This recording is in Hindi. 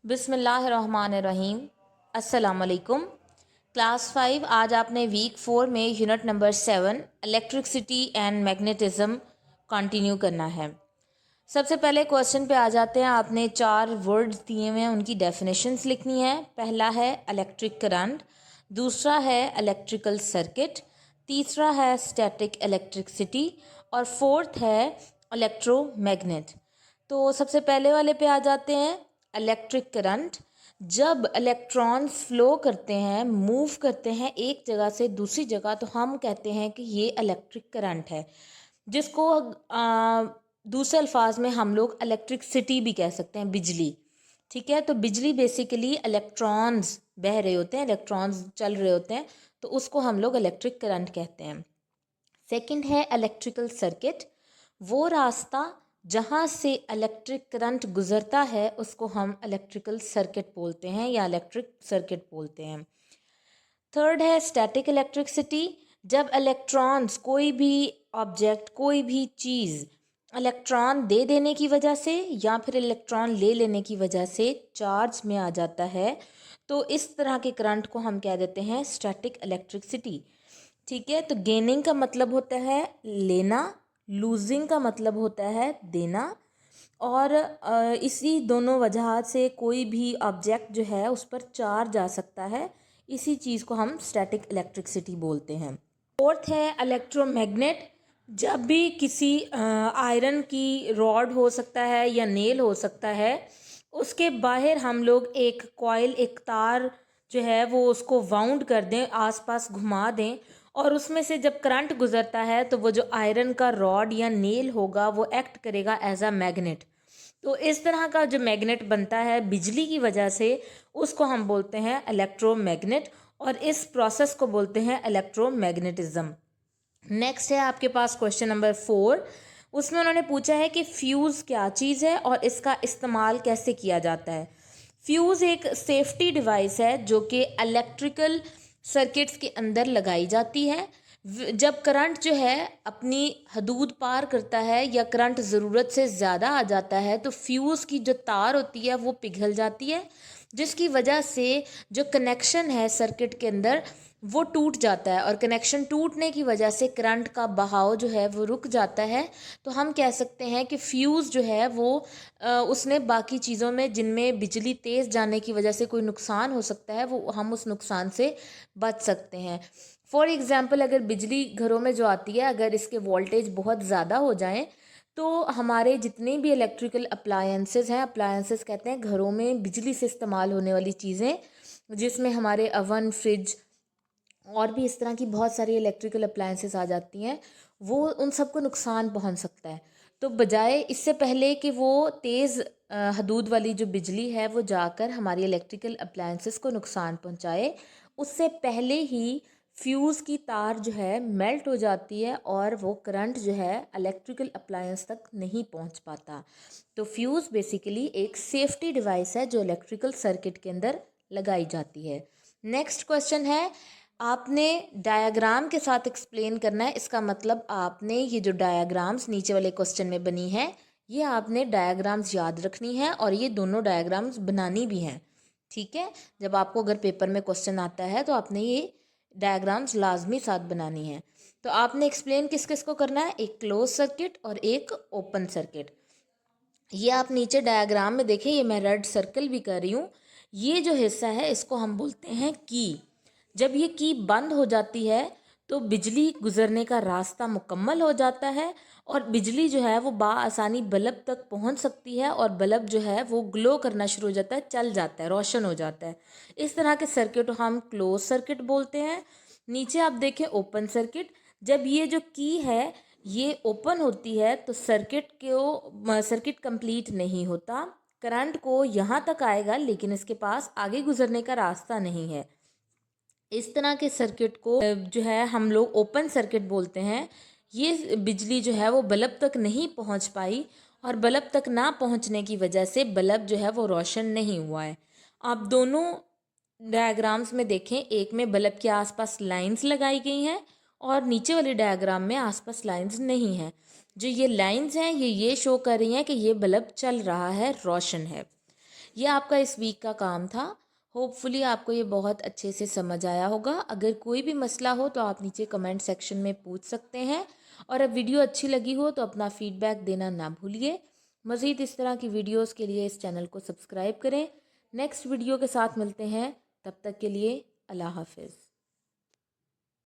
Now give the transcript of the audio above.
बिस्मिल्लाहिर्रहमानिर्रहीम। अस्सलाम वालेकुम। क्लास 5 आज आपने वीक 4 में unit number 7 electricity and magnetism continue करना है। सबसे पहले क्वेश्चन पे आ जाते हैं। आपने 4 वर्ड्स दिए हुए हैं, उनकी डेफिनेशंस लिखनी है। पहला है इलेक्ट्रिक करंट, दूसरा है इलेक्ट्रिकल सर्किट, तीसरा है स्टैटिक इलेक्ट्रिसिटी और फोर्थ है इलेक्ट्रोमैग्नेट। तो सबसे पहले वाले पे आ जाते हैं। इलेक्ट्रिक करंट, जब इलेक्ट्रॉन्स फ्लो करते हैं, मूव करते हैं एक जगह से दूसरी जगह, तो हम कहते हैं कि ये इलेक्ट्रिक करंट है, जिसको दूसरे अल्फाज में हम लोग इलेक्ट्रिसिटी भी कह सकते हैं, बिजली। ठीक है, तो बिजली बेसिकली इलेक्ट्रॉन्स बह रहे होते हैं, इलेक्ट्रॉन्स चल रहे होते हैं, तो उसको हम लोग इलेक्ट्रिक करंट कहते हैं। सेकंड है इलेक्ट्रिकल सर्किट, वो रास्ता जहाँ से इलेक्ट्रिक करंट गुजरता है उसको हम इलेक्ट्रिकल सर्किट बोलते हैं या इलेक्ट्रिक सर्किट बोलते हैं। थर्ड है स्टैटिक इलेक्ट्रिसिटी, जब इलेक्ट्रॉन्स, कोई भी ऑब्जेक्ट, कोई भी चीज़ इलेक्ट्रॉन दे देने की वजह से या फिर इलेक्ट्रॉन ले लेने की वजह से चार्ज में आ जाता है, तो इस तरह के करंट को हम कह देते हैं स्टैटिक इलेक्ट्रिसिटी। ठीक है, तो गेनिंग का मतलब होता है लेना, लूजिंग का मतलब होता है देना, और इसी दोनों वजह से कोई भी ऑब्जेक्ट जो है उस पर चार्ज आ सकता है, इसी चीज़ को हम स्टैटिक इलेक्ट्रिसिटी बोलते हैं। फोर्थ है इलेक्ट्रोमैग्नेट, जब भी किसी आयरन की रॉड हो सकता है या नेल हो सकता है, उसके बाहर हम लोग एक कॉइल, एक तार जो है वो उसको वाउंड कर दें, आसपास घुमा दें, और उसमें से जब करंट गुजरता है तो वो जो आयरन का रॉड या नेल होगा वो एक्ट करेगा एज अ मैग्नेट। तो इस तरह का जो मैग्नेट बनता है बिजली की वजह से, उसको हम बोलते हैं इलेक्ट्रोमैग्नेट, और इस प्रोसेस को बोलते हैं इलेक्ट्रोमैग्नेटिज्म। नेक्स्ट है आपके पास क्वेश्चन नंबर 4। उसमें उन्होंने पूछा है कि फ्यूज़ क्या चीज़ है और इसका इस्तेमाल कैसे किया जाता है। फ्यूज़ एक सेफ्टी डिवाइस है जो कि इलेक्ट्रिकल सर्किट्स के अंदर लगाई जाती है। जब करंट जो है अपनी हदूद पार करता है या करंट ज़रूरत से ज़्यादा आ जाता है, तो फ्यूज़ की जो तार होती है वो पिघल जाती है, जिसकी वजह से जो कनेक्शन है सर्किट के अंदर वो टूट जाता है, और कनेक्शन टूटने की वजह से करंट का बहाव जो है वो रुक जाता है। तो हम कह सकते हैं कि फ्यूज़ जो है वो उसने बाकी चीज़ों में जिनमें बिजली तेज़ जाने की वजह से कोई नुकसान हो सकता है, वो हम उस नुकसान से बच सकते हैं। फॉर एग्ज़ाम्पल, अगर बिजली घरों में जो आती है, अगर इसके वोल्टेज बहुत ज़्यादा हो जाएं, तो हमारे जितने भी इलेक्ट्रिकल अप्लायंसेस हैं, अप्लायंसेस कहते हैं घरों में बिजली से इस्तेमाल होने वाली चीज़ें, जिसमें हमारे अवन, फ्रिज और भी इस तरह की बहुत सारी इलेक्ट्रिकल अप्लायंसेस आ जाती हैं, वो उन सबको नुकसान पहुंच सकता है। तो बजाय इससे पहले कि वो तेज़ हदूद वाली जो बिजली है वो जाकर हमारी इलेक्ट्रिकल अप्लायंसेस को नुकसान पहुंचाए, उससे पहले ही फ्यूज़ की तार जो है मेल्ट हो जाती है और वो करंट जो है इलेक्ट्रिकल अप्लायंस तक नहीं पहुंच पाता। तो फ्यूज़ बेसिकली एक सेफ्टी डिवाइस है जो इलेक्ट्रिकल सर्किट के अंदर लगाई जाती है। नेक्स्ट क्वेश्चन है, आपने डायग्राम के साथ एक्सप्लेन करना है। इसका मतलब आपने ये जो डायग्राम्स नीचे वाले क्वेश्चन में बनी है, ये आपने डायग्राम्स याद रखनी है और ये दोनों डायग्राम्स बनानी भी हैं। ठीक है, जब आपको अगर पेपर में क्वेश्चन आता है तो आपने ये डायग्राम्स लाजमी साथ बनानी है। तो आपने एक्सप्लेन किस किस को करना है, एक क्लोज सर्किट और एक ओपन सर्किट। ये आप नीचे डायग्राम में देखें, ये मैं रेड सर्कल भी कर रही हूँ। ये जो हिस्सा है इसको हम बोलते हैं की। जब ये की बंद हो जाती है तो बिजली गुजरने का रास्ता मुकम्मल हो जाता है और बिजली जो है वो बाआसानी बल्ब तक पहुंच सकती है और बल्ब जो है वो ग्लो करना शुरू हो जाता है, चल जाता है, रोशन हो जाता है। इस तरह के सर्किट को हम क्लोज सर्किट बोलते हैं। नीचे आप देखें ओपन सर्किट, जब ये जो की है ये ओपन होती है तो सर्किट कंप्लीट नहीं होता, करंट को यहाँ तक आएगा लेकिन इसके पास आगे गुजरने का रास्ता नहीं है। इस तरह के सर्किट को जो है हम लोग ओपन सर्किट बोलते हैं। ये बिजली जो है वो बल्ब तक नहीं पहुंच पाई और बल्ब तक ना पहुंचने की वजह से बल्ब जो है वो रोशन नहीं हुआ है। आप दोनों डायग्राम्स में देखें, एक में बल्ब के आसपास लाइंस लगाई गई हैं और नीचे वाले डायग्राम में आसपास लाइंस नहीं हैं। जो ये लाइंस हैं ये शो कर रही हैं कि ये बल्ब चल रहा है, रोशन है। ये आपका इस वीक का काम था। होपफुली आपको ये बहुत अच्छे से समझ आया होगा। अगर कोई भी मसला हो तो आप नीचे कमेंट सेक्शन में पूछ सकते हैं, और अब वीडियो अच्छी लगी हो तो अपना फीडबैक देना ना भूलिए। मज़ीद इस तरह की वीडियोस के लिए इस चैनल को सब्सक्राइब करें। नेक्स्ट वीडियो के साथ मिलते हैं, तब तक के लिए अल्लाह हाफिज़।